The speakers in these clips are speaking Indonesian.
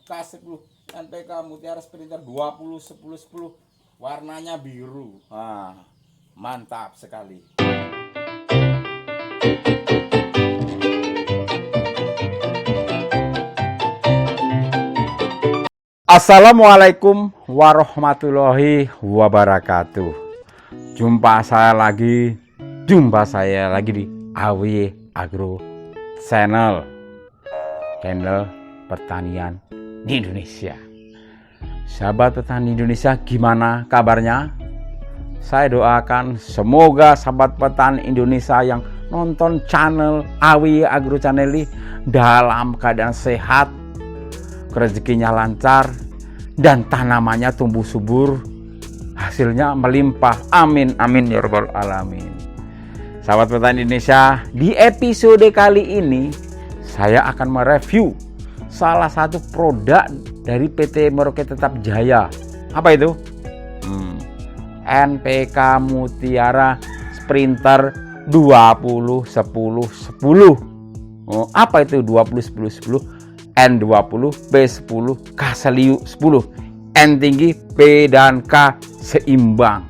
K10 NPK Mutiara Sprinter 20 10 10, warnanya biru. Mantap sekali. Assalamualaikum warahmatullahi wabarakatuh. Jumpa saya lagi di AW Agro Channel pertanian di Indonesia. Sahabat petani Indonesia, gimana kabarnya? Saya doakan semoga sahabat petani Indonesia yang nonton channel AW Agro Channel ini dalam keadaan sehat, rezekinya lancar, dan tanamannya tumbuh subur, hasilnya melimpah. Amin amin ya rabbal alamin. Sahabat petani Indonesia, di episode kali ini saya akan mereview salah satu produk dari PT Merauke Tetap Jaya. Apa itu? NPK Mutiara Sprinter 20 10 10. Apa itu 20 10 10? N20, P10, K10, N tinggi, P dan K seimbang.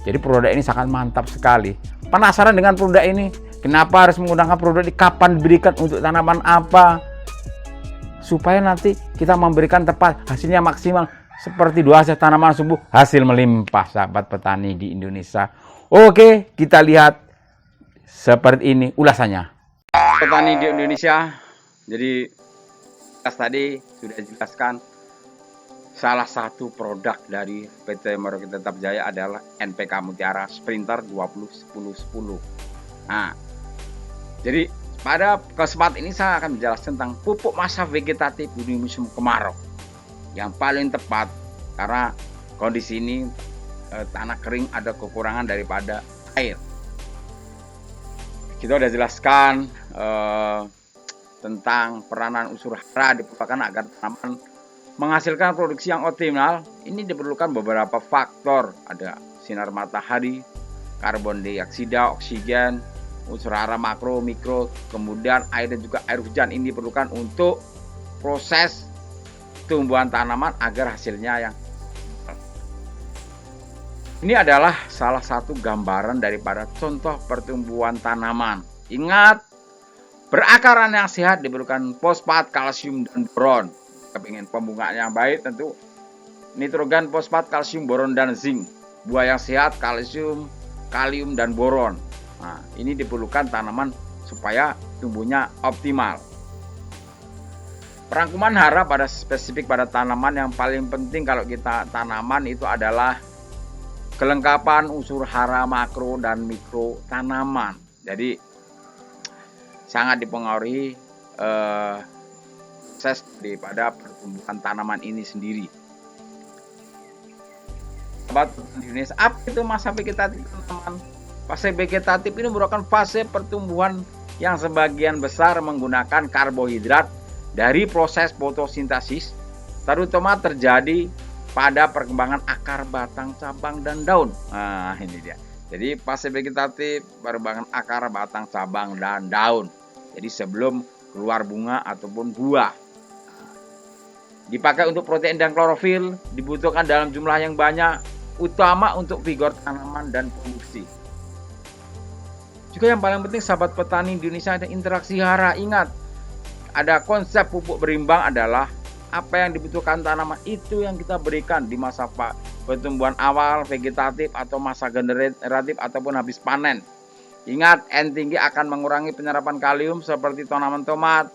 Jadi produk ini sangat mantap sekali. Penasaran dengan produk ini? Kenapa harus menggunakan produk ini? Kapan diberikan, untuk tanaman apa? Supaya nanti kita memberikan tepat, hasilnya maksimal. Seperti dua hasil tanaman subur, hasil melimpah sahabat petani di Indonesia. Oke, kita lihat seperti ini ulasannya. Petani di Indonesia, jadi tadi sudah dijelaskan salah satu produk dari PT Merauke Tetap Jaya adalah NPK Mutiara Sprinter 20 10 10. Jadi pada kesempatan ini saya akan menjelaskan tentang pupuk masa vegetatif di musim kemarau yang paling tepat, karena kondisi ini tanah kering, ada kekurangan daripada air. Kita sudah jelaskan tentang peranan unsur hara diperlukan agar tanaman menghasilkan produksi yang optimal. Ini diperlukan beberapa faktor, ada sinar matahari, karbon dioksida, oksigen, unsur hara makro, mikro, kemudian air dan juga air hujan. Ini diperlukan untuk proses tumbuhan tanaman agar hasilnya yang ini adalah salah satu gambaran daripada contoh pertumbuhan tanaman. Ingat, berakaran yang sehat diperlukan fosfat, kalsium, dan boron. Kepingin pembungaan yang baik, tentu nitrogen, fosfat, kalsium, boron, dan zinc. Buah yang sehat, kalsium, kalium, dan boron. Ini diperlukan tanaman supaya tumbuhnya optimal. Perangkuman hara pada spesifik pada tanaman yang paling penting kalau kita tanaman itu adalah kelengkapan unsur hara makro dan mikro tanaman. Jadi sangat dipengaruhi proses daripada pertumbuhan tanaman ini sendiri. Sahabat Indonesia, apa itu masa vegetatif teman-teman? Fase vegetatif ini merupakan fase pertumbuhan yang sebagian besar menggunakan karbohidrat dari proses fotosintesis, terutama terjadi pada perkembangan akar, batang, cabang, dan daun. Ini dia. Jadi fase vegetatif, perkembangan akar, batang, cabang, dan daun. Jadi sebelum keluar bunga ataupun buah. Dipakai untuk protein dan klorofil, dibutuhkan dalam jumlah yang banyak, utama untuk vigor tanaman dan produksi. Juga yang paling penting sahabat petani Indonesia ada interaksi hara. Ingat, ada konsep pupuk berimbang adalah apa yang dibutuhkan tanaman itu yang kita berikan di masa pertumbuhan awal vegetatif atau masa generatif ataupun habis panen. Ingat, N tinggi akan mengurangi penyerapan kalium seperti tanaman tomat.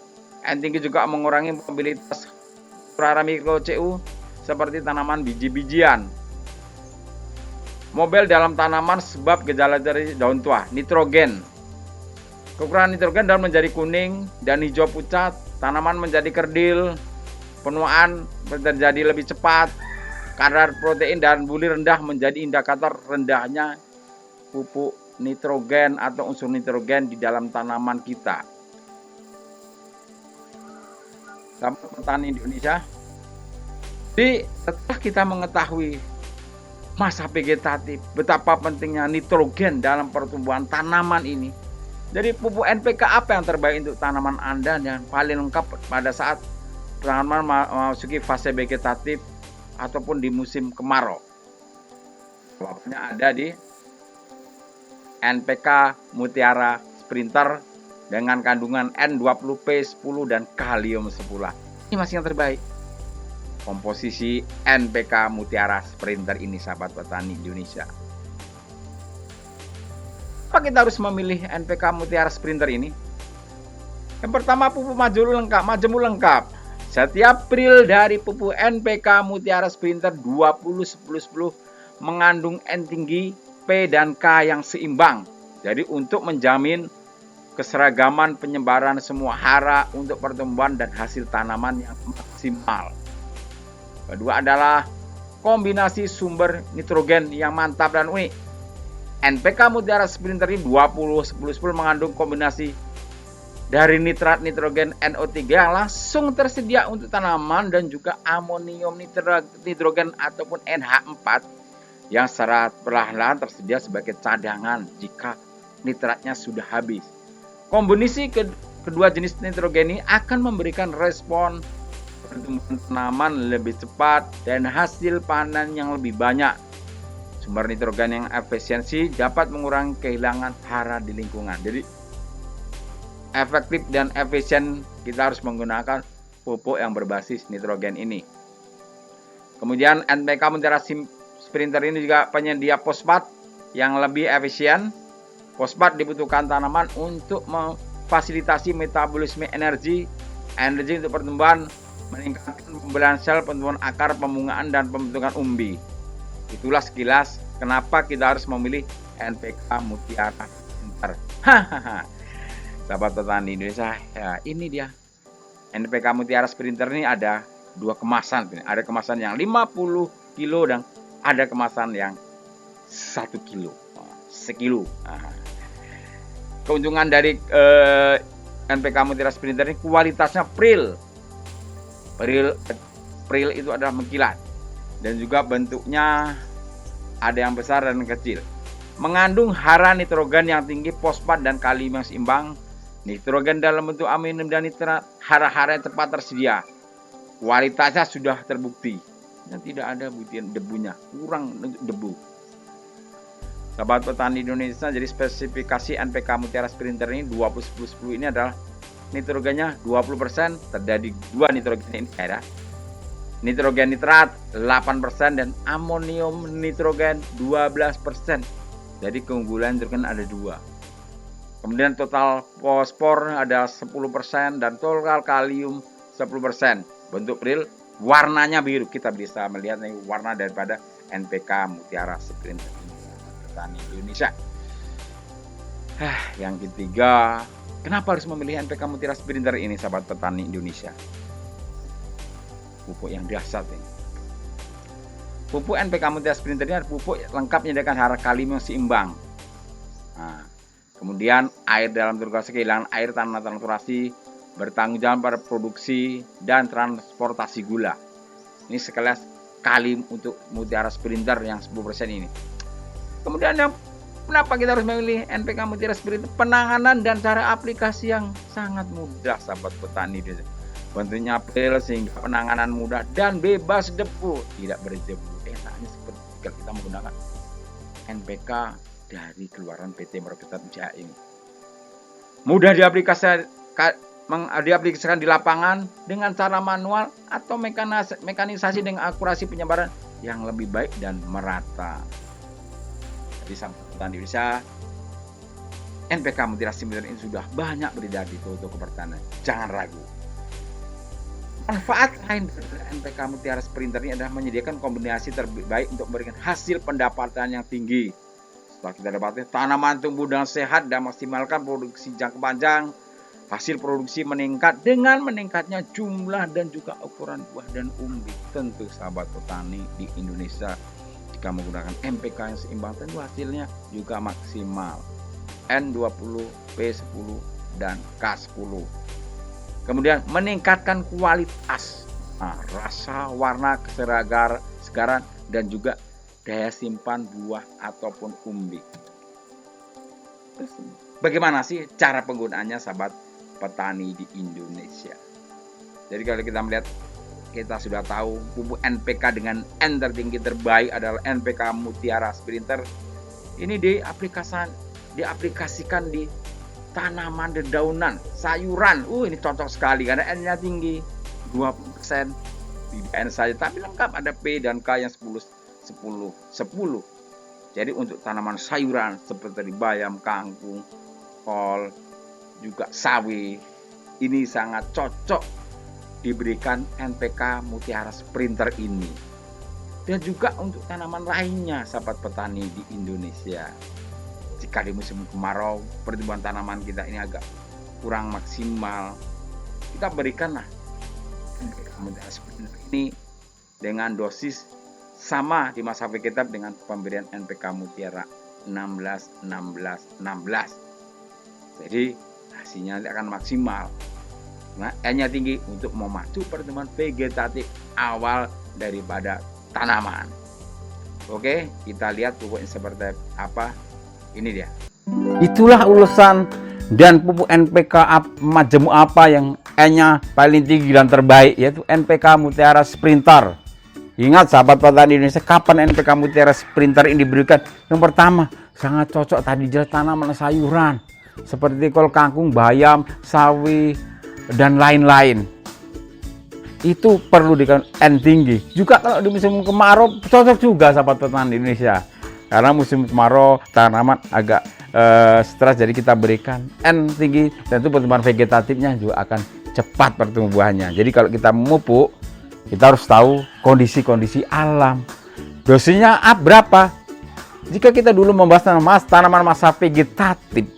N tinggi juga mengurangi mobilitas hara mikro CU seperti tanaman biji-bijian. Mobil dalam tanaman sebab gejala dari daun tua. Nitrogen. Kekurangan nitrogen daun menjadi kuning dan hijau pucat. Tanaman menjadi kerdil. Penuaan terjadi lebih cepat. Kadar protein dan buli rendah menjadi indikator rendahnya pupuk nitrogen atau unsur nitrogen di dalam tanaman kita. Sahabat petani Indonesia, jadi setelah kita mengetahui masa vegetatif, betapa pentingnya nitrogen dalam pertumbuhan tanaman ini, jadi pupuk NPK apa yang terbaik untuk tanaman Anda yang paling lengkap pada saat tanaman memasuki fase vegetatif ataupun di musim kemarau. Jawabnya ada di NPK Mutiara Sprinter dengan kandungan N20P10 dan kalium 10. Ini masih yang terbaik. Komposisi NPK Mutiara Sprinter ini, sahabat petani Indonesia. Apa kita harus memilih NPK Mutiara Sprinter ini? Yang pertama, pupuk majemuk lengkap. Setiap pril dari pupuk NPK Mutiara Sprinter 20-10-10 mengandung N tinggi, P dan K yang seimbang. Jadi untuk menjamin keseragaman penyebaran semua hara untuk pertumbuhan dan hasil tanaman yang maksimal. Kedua adalah kombinasi sumber nitrogen yang mantap dan unik. NPK Mutiara Sprinter ini 20-10-10 mengandung kombinasi dari nitrat nitrogen NO3 yang langsung tersedia untuk tanaman dan juga amonium nitrogen ataupun NH4 yang secara perlahan-lahan tersedia sebagai cadangan jika nitratnya sudah habis. Kombinasi kedua jenis nitrogen ini akan memberikan respon pertumbuhan tanaman lebih cepat dan hasil panen yang lebih banyak. Sumber nitrogen yang efisiensi dapat mengurangi kehilangan hara di lingkungan. Jadi efektif dan efisien kita harus menggunakan pupuk yang berbasis nitrogen ini. Kemudian NPK Mutiara Sprinter ini juga penyedia fosfat yang lebih efisien. Fosfat dibutuhkan tanaman untuk memfasilitasi metabolisme energi untuk pertumbuhan, meningkatkan pembelahan sel, pertumbuhan akar, pembungaan, dan pembentukan umbi. Itulah sekilas kenapa kita harus memilih NPK Mutiara Sprinter. Sahabat petani Indonesia, ya ini dia. NPK Mutiara Sprinter ini ada dua kemasan. Ada kemasan yang 50 kilo dan ada kemasan yang 1 kilo. Sekilo. Keuntungan dari NPK Mutiara Sprinter ini kualitasnya pril. Pril itu adalah mengkilat. Dan juga bentuknya ada yang besar dan kecil. Mengandung hara nitrogen yang tinggi, fosfat dan kalium yang seimbang. Nitrogen dalam bentuk amonium dan nitrat, hara-hara yang cepat tersedia. Kualitasnya sudah terbukti dan tidak ada buktian debunya, kurang debu. Sahabat petani Indonesia, jadi spesifikasi NPK Mutiara Sprinter ini 20-10-10 ini adalah nitrogennya 20%, terjadi dua nitrogen ini ada. Nitrogen nitrat 8% dan amonium nitrogen 12%. Jadi keunggulan nitrogen ada dua. Kemudian total fosfor ada 10% dan total kalium 10%. Bentuk pril warnanya biru. Kita bisa melihat nih warna daripada NPK Mutiara Sprinter ini, petani Indonesia. Yang ketiga, kenapa harus memilih NPK Mutiara Sprinter ini, sahabat petani Indonesia? Pupuk yang dahsyat ini. Pupuk NPK Mutiara Sprinter ini pupuk lengkap menyediakan hara kalium yang seimbang. Kemudian air dalam turgasi, kehilangan air tanpa transportasi, bertanggung jawab pada produksi dan transportasi gula. Ini sekelas kalium untuk Mutiara Sprinter yang 10% ini. Kemudian kenapa kita harus memilih NPK Mutiara Sprinter? Penanganan dan cara aplikasi yang sangat mudah, sahabat petani. Bentuknya pril sehingga penanganan mudah dan bebas debu, tidak berdebu. Enaknya seperti kita menggunakan NPK dari keluaran PT Murabita Ujaya ini. Mudah diaplikasikan di lapangan dengan cara manual atau mekanisasi dengan akurasi penyebaran yang lebih baik dan merata. Jadi sahabat petani Indonesia, NPK Mutiara Sprinter ini sudah banyak beredar di toko pertanian. Jangan ragu. Manfaat lain dari NPK Mutiara Sprinter ini adalah menyediakan kombinasi terbaik untuk memberikan hasil pendapatan yang tinggi. Setelah kita dapatkan tanaman tumbuh dengan sehat dan maksimalkan produksi jangka panjang, hasil produksi meningkat dengan meningkatnya jumlah dan juga ukuran buah dan umbi. Tentu sahabat petani di Indonesia, jika menggunakan NPK yang seimbang, tentu hasilnya juga maksimal. N20, P10 dan K10. Kemudian meningkatkan kualitas, rasa, warna, kesegaran dan juga daya simpan buah ataupun umbi. Terus, bagaimana sih cara penggunaannya, sahabat petani di Indonesia? Jadi kalau kita melihat, kita sudah tahu pupuk NPK dengan N tertinggi terbaik adalah NPK Mutiara Sprinter. Ini diaplikasikan di tanaman dedaunan, sayuran. Ini cocok sekali karena N-nya tinggi, 20%. Tidak N saja, tapi lengkap ada P dan K yang 10. Jadi untuk tanaman sayuran seperti bayam, kangkung, kol, juga sawi, ini sangat cocok diberikan NPK Mutiara Sprinter ini. Dan juga untuk tanaman lainnya, sahabat petani di Indonesia. Jika di musim kemarau pertumbuhan tanaman kita ini agak kurang maksimal, kita berikanlah NPK Mutiara Sprinter ini dengan dosis sama di masa vegetable dengan pemberian NPK Mutiara 16. Jadi hasilnya akan maksimal. Nah, N-nya tinggi untuk memacu pertumbuhan vegetatif awal daripada tanaman. Oke, kita lihat pupuknya seperti apa. Ini dia. Itulah ulasan dan pupuk NPK majemuk apa yang N-nya paling tinggi dan terbaik, yaitu NPK Mutiara Sprinter. Ingat sahabat petani Indonesia, kapan NPK Mutiara Sprinter ini diberikan? Yang pertama, sangat cocok tadi jelas tanaman sayuran seperti kol, kangkung, bayam, sawi, dan lain-lain. Itu perlu dengan N tinggi. Juga kalau di musim kemarau cocok juga sahabat petani Indonesia. Karena musim kemarau tanaman agak stres, jadi kita berikan N tinggi dan itu pertumbuhan vegetatifnya juga akan cepat pertumbuhannya. Jadi kalau kita memupuk, kita harus tahu kondisi-kondisi alam. Dosisnya berapa? Jika kita dulu membahas tanaman masa vegetatif,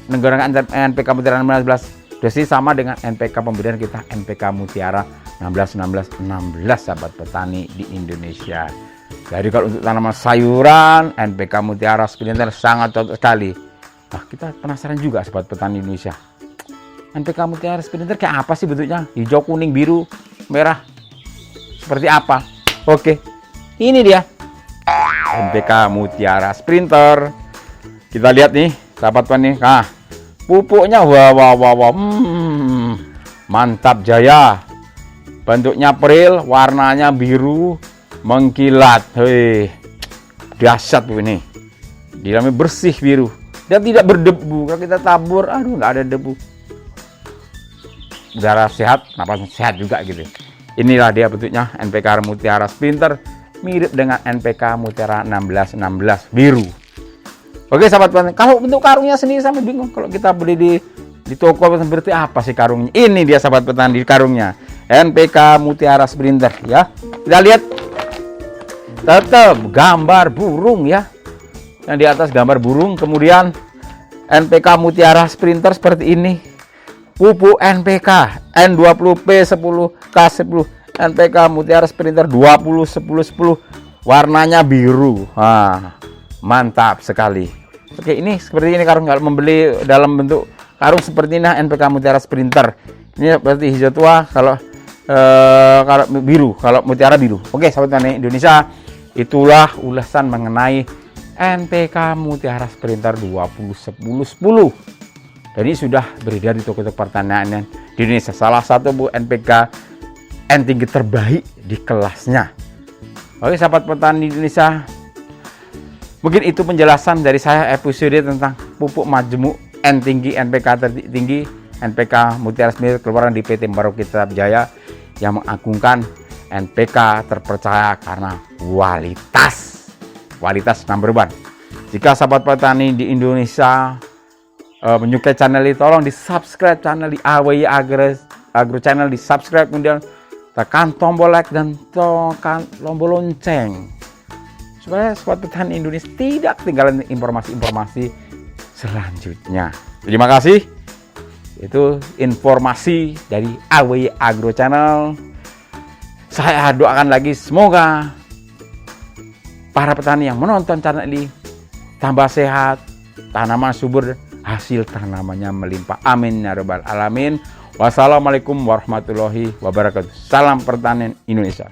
menggunakan NPK Mutiara 16, dosis sama dengan NPK pemberian kita NPK Mutiara 16 sahabat petani di Indonesia. Jadi kalau untuk tanaman sayuran NPK Mutiara Sprinter sangat cocok sekali. Nah, kita penasaran juga sahabat petani Indonesia, NPK Mutiara Sprinter kayak apa sih bentuknya? Hijau, kuning, biru, merah, seperti apa? Oke, ini dia NPK Mutiara Sprinter. Kita lihat nih sahabat petani. Nah, pupuknya mantap jaya, bentuknya peril, warnanya biru mengkilat. Dahsyat ini, di dalamnya bersih biru dan tidak berdebu. Kalau kita tabur, nggak ada debu, udara sehat, napas sehat juga gitu. Inilah dia bentuknya NPK Mutiara Sprinter, mirip dengan NPK Mutiara 16 biru. Oke sahabat petani, kalau bentuk karungnya sendiri sampai bingung kalau kita beli di toko seperti apa sih karungnya. Ini dia sahabat petani karungnya NPK Mutiara Sprinter ya. Kita lihat tetap gambar burung ya. Yang di atas gambar burung, kemudian NPK Mutiara Sprinter seperti ini. Pupuk NPK N20P10K10 NPK Mutiara Sprinter 20-10-10, warnanya biru. Mantap sekali. Oke, ini seperti ini karung. Kalau membeli dalam bentuk karung seperti ini NPK Mutiara Sprinter. Ini berarti hijau tua, kalau biru, kalau mutiara biru. Oke, sahabat petani Indonesia, itulah ulasan mengenai NPK Mutiara Sprinter 20-10-10. Dan ini sudah beredar di toko-toko pertanian di Indonesia. Salah satu NPK N tinggi terbaik di kelasnya. Oke, sahabat petani Indonesia, mungkin itu penjelasan dari saya episode tentang pupuk majemuk N tinggi, NPK tertinggi, NPK Mutiara Sprinter keluaran di PT Barok Kitab Jaya yang mengagungkan NPK terpercaya karena kualitas number one. Jika sahabat petani di Indonesia menyukai channel ini, tolong di subscribe channel di AWY Agro Channel, di subscribe, kemudian tekan tombol like dan tekan tombol lonceng supaya sahabat petani Indonesia tidak ketinggalan informasi-informasi selanjutnya. Terima kasih. Itu informasi dari AWY Agro Channel. Saya doakan lagi semoga para petani yang menonton channel ini tambah sehat, tanaman subur, hasil tanamannya melimpah. Amin ya rabbal alamin. Wassalamualaikum warahmatullahi wabarakatuh. Salam pertanian Indonesia.